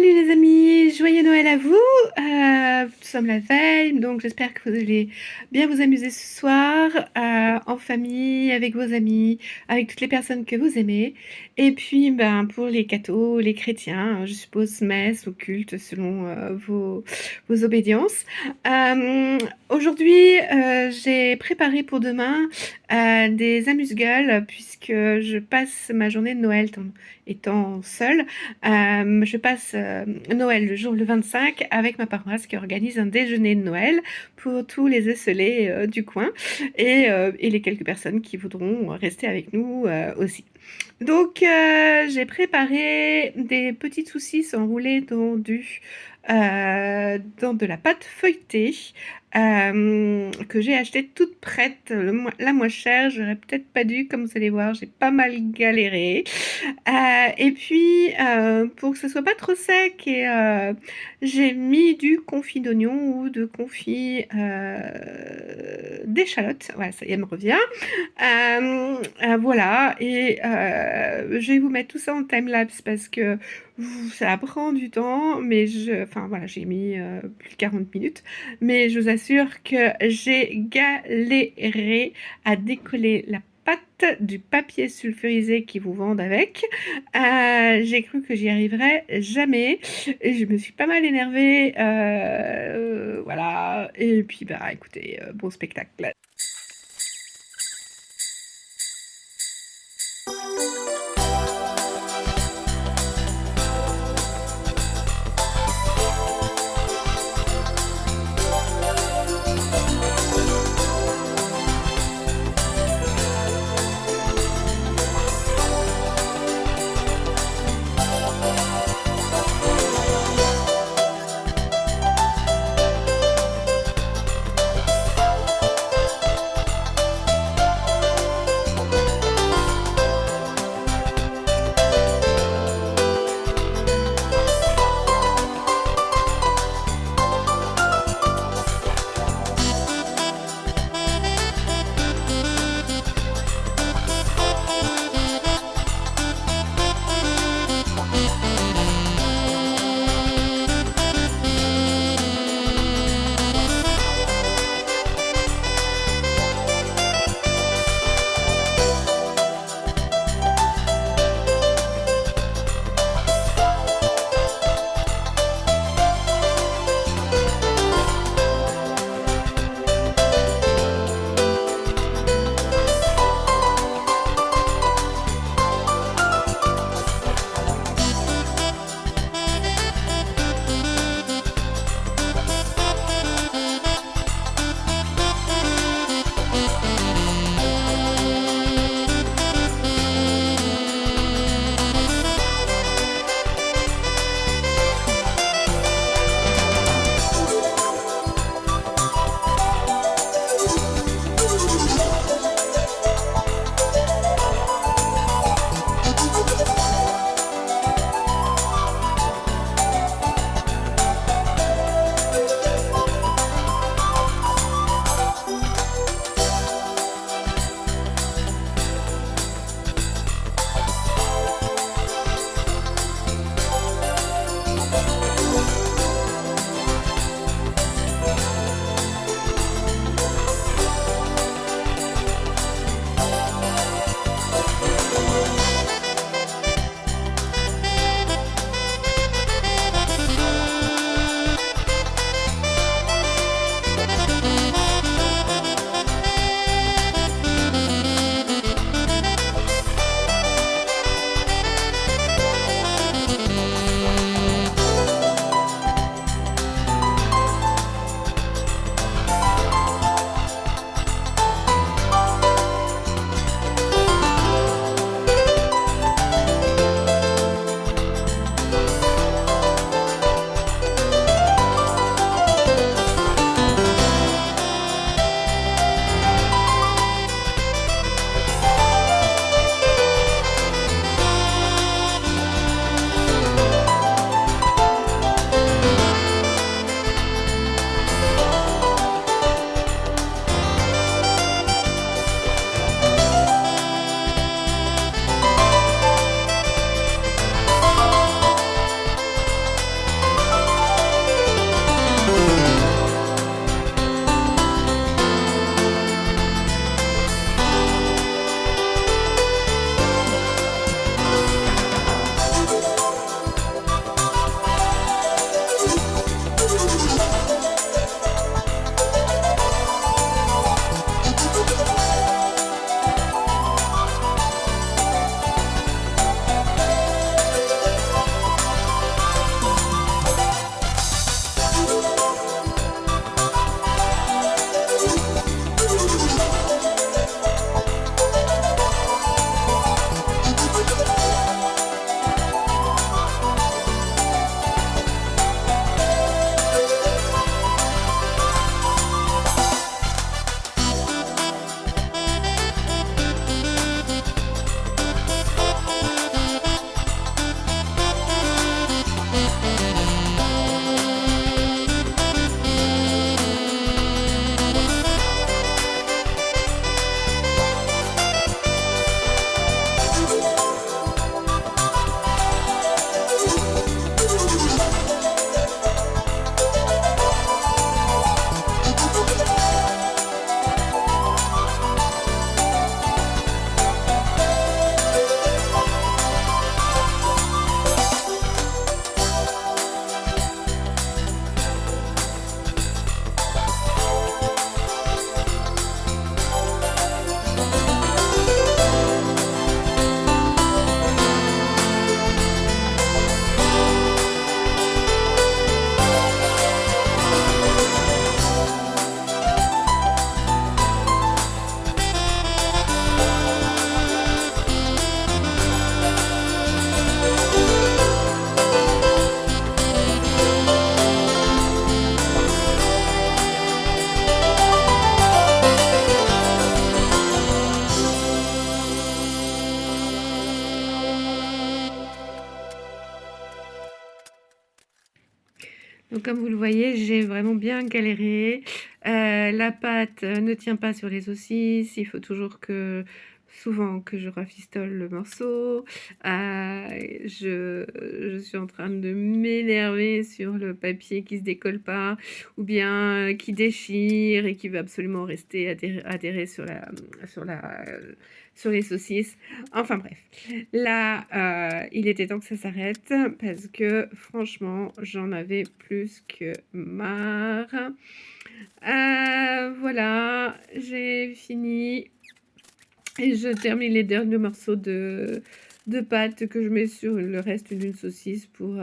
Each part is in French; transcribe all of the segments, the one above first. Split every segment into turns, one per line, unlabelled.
Salut les amis, joyeux Noël à vous. Nous sommes la veille, donc j'espère que vous allez bien vous amuser ce soir, en famille, avec vos amis, avec toutes les personnes que vous aimez. Et puis, ben, pour les cathos, les chrétiens, je suppose messe ou culte selon vos obédiences. Aujourd'hui, j'ai préparé pour demain des amuse-gueules puisque je passe ma journée de Noël étant seule. Je passe Noël le 25 avec ma paroisse qui organise un déjeuner de Noël pour tous les esselés du coin et les quelques personnes qui voudront rester avec nous aussi. Donc, j'ai préparé des petites saucisses enroulées dans de la pâte feuilletée que j'ai achetée toute prête, la moins chère. J'aurais peut-être pas dû, comme vous allez voir, j'ai pas mal galéré. Et puis, pour que ce soit pas trop sec, j'ai mis du confit d'oignon ou de confit d'échalote. Voilà, ça y est, elle me revient. Voilà, et je vais vous mettre tout ça en timelapse parce que ça prend du temps, mais enfin voilà, j'ai mis plus de 40 minutes, mais je vous assure que j'ai galéré à décoller la pâte du papier sulfurisé qu'ils vous vendent avec. J'ai cru que j'y arriverais jamais, et je me suis pas mal énervée, voilà, et puis bah écoutez, bon spectacle. Donc comme vous le voyez, j'ai vraiment bien galéré. La pâte ne tient pas sur les saucisses, il faut toujours souvent que je rafistole le morceau. Je suis en train de m'énerver sur le papier qui se décolle pas, ou bien qui déchire et qui veut absolument rester adhéré sur les saucisses. Enfin bref, là, il était temps que ça s'arrête parce que franchement, j'en avais plus que marre. Voilà, j'ai fini et je termine les derniers morceaux de pâte que je mets sur le reste d'une saucisse pour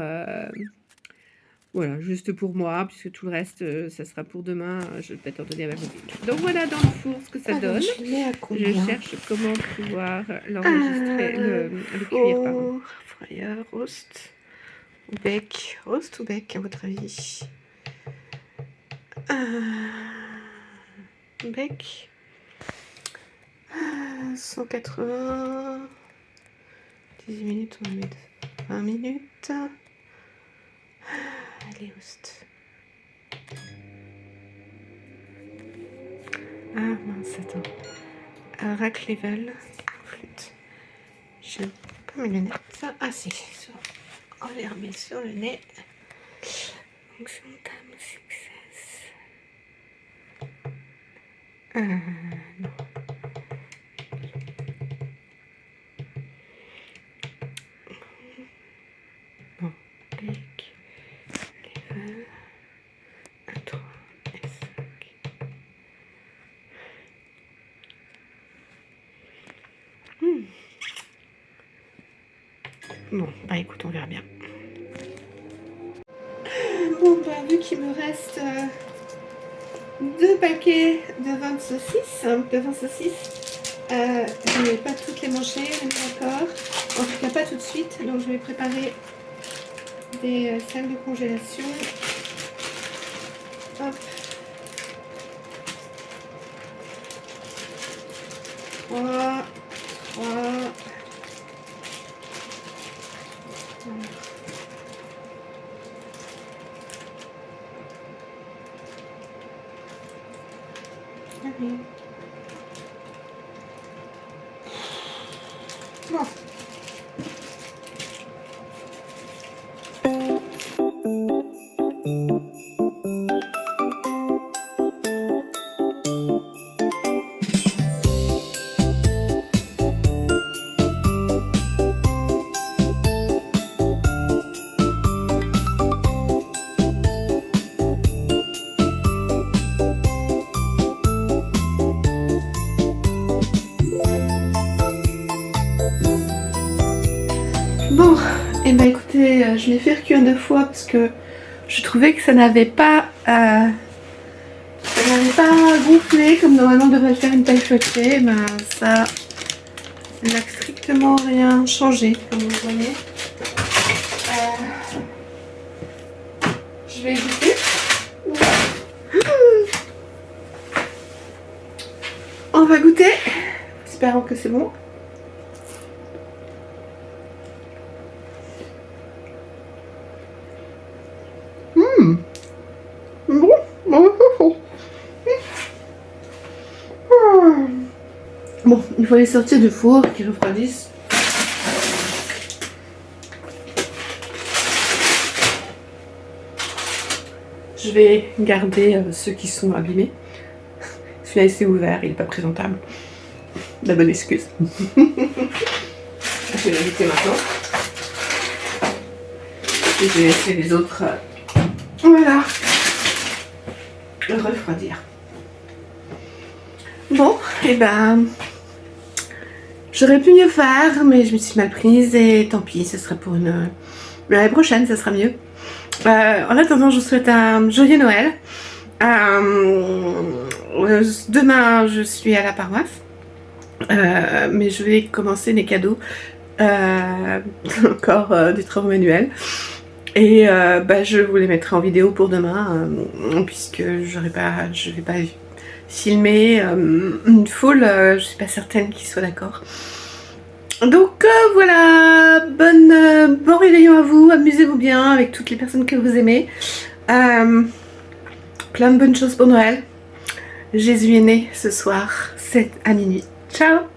voilà, juste pour moi, puisque tout le reste, ça sera pour demain. Je vais peut-être en donner à ma copine. Donc voilà dans le four ce que ça donne. Je cherche comment pouvoir l'enregistrer, le cuire, pardon.
Fryer, roast ou bec. Roast ou bec, à votre avis? Bec. 180. 18 minutes, on va mettre 20 minutes. Allez, roast. Ah mince, attends. Rack level. Flûte. J'ai pas mes lunettes. Ah si, on les remet sur le nez. Donc sometimes success. Non. Bon, clic, level, 1, 3, et 5. Bon, bah écoute, on verra bien. Bon, bah vu qu'il me reste 2 paquets de 20 saucisses, je vais pas toutes les manger, on est d'accord. En tout cas, pas tout de suite. Donc, je vais préparer des salles de congélation. Hop. 3. Allez. Bon. Bon, et bah écoutez, je l'ai fait recuire 2 fois parce que je trouvais que ça n'avait pas gonflé comme normalement devrait le faire une paille feuilletée. Ben ça n'a strictement rien changé, comme vous voyez. Je vais goûter. On va goûter, espérons que c'est bon. Bon, il faut les sortir du four, qu'ils refroidissent. Je vais garder ceux qui sont abîmés. Celui-là, il s'est ouvert, il n'est pas présentable. La bonne excuse. Je vais l'éviter maintenant. Et je vais laisser les autres, voilà, refroidir. Bon, et ben, j'aurais pu mieux faire, mais je me suis mal prise et tant pis, ce sera pour l'année prochaine, ça sera mieux. En attendant, je vous souhaite un joyeux Noël. Demain, je suis à la paroisse, mais je vais commencer les cadeaux, encore des travaux manuels. Et je vous les mettrai en vidéo pour demain, puisque je vais pas filmer une foule, je suis pas certaine qu'ils soient d'accord. Donc voilà, bon réveillon à vous, amusez-vous bien avec toutes les personnes que vous aimez. Plein de bonnes choses pour Noël. Jésus est né ce soir, c'est à minuit. Ciao!